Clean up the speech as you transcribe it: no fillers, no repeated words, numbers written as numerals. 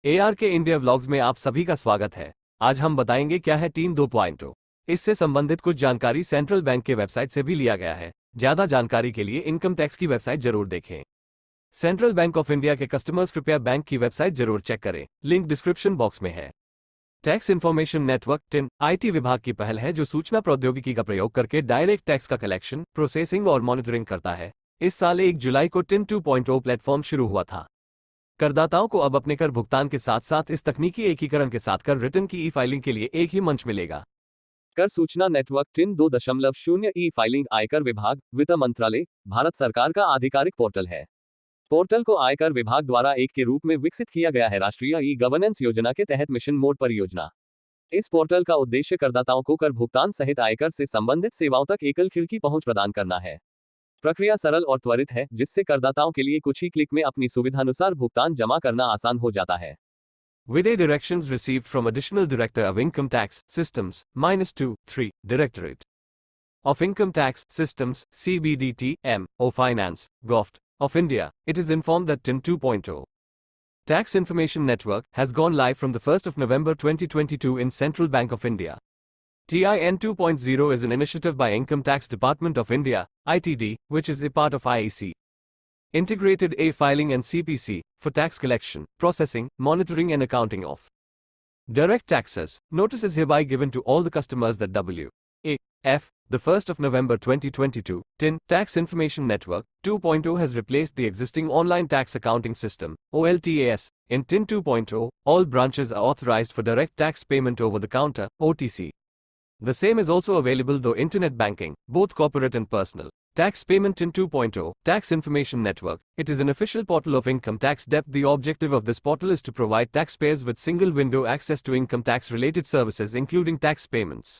AR के India vlogs में आप सभी का स्वागत है। आज हम बताएंगे क्या है टीम 2.0। इससे संबंधित कुछ जानकारी सेंट्रल बैंक के वेबसाइट से भी लिया गया है। ज्यादा जानकारी के लिए इनकम टैक्स की वेबसाइट जरूर देखें। सेंट्रल बैंक ऑफ इंडिया के कस्टमर्स कृपया बैंक की वेबसाइट जरूर चेक करें, लिंक डिस्क्रिप्शन बॉक्स में है। Tax information network tin IT विभाग की पहल है जो सूचना प्रौद्योगिकी का प्रयोग करके डायरेक्ट टैक्स का कलेक्शन, प्रोसेसिंग और मॉनिटरिंग करता है। इस साल 1 जुलाई को टिन 2.0 प्लेटफॉर्म शुरू हुआ था। करदाताओं को अब अपने कर भुगतान के साथ साथ इस तकनीकी एकीकरण के साथ कर रिटर्न की ई फाइलिंग के लिए एक ही मंच मिलेगा। कर सूचना नेटवर्क टिन 2.0 ई फाइलिंग आयकर विभाग, वित्त मंत्रालय, भारत सरकार का आधिकारिक पोर्टल है। पोर्टल को आयकर विभाग द्वारा एक के रूप में विकसित किया गया है। राष्ट्रीय ई गवर्नेंस योजना के तहत मिशन मोड परियोजना। इस पोर्टल का उद्देश्य करदाताओं को कर भुगतान सहित आयकर से संबंधित सेवाओं तक एकल खिड़की पहुंच प्रदान करना है। प्रक्रिया सरल और त्वरित है, जिससे करदाताओं के लिए कुछ ही क्लिक में अपनी सुविधानुसार भुगतान जमा करना आसान हो जाता है। With directions received from Additional Director of Income Tax Systems, -2-3, Directorate of Income Tax Systems, CBDT, M.O. Finance, Govt. of India, it is informed that TIN 2.0 Tax Information Network has gone live from the 1st of November 2022 in Central Bank of India. TIN 2.0 is an initiative by Income Tax Department of India, ITD, which is a part of IEC. Integrated e-filing and CPC, for tax collection, processing, monitoring and accounting of direct taxes. Notice is hereby given to all the customers that W.A.F. The 1st of November 2022, TIN, Tax Information Network, 2.0 has replaced the existing online tax accounting system, OLTAS. In TIN 2.0, all branches are authorized for direct tax payment over the counter, OTC. The same is also available through internet banking, both corporate and personal. Tax Payment in 2.0, Tax Information Network. It is an official portal of Income Tax Depth. The objective of this portal is to provide taxpayers with single window access to income tax related services including tax payments.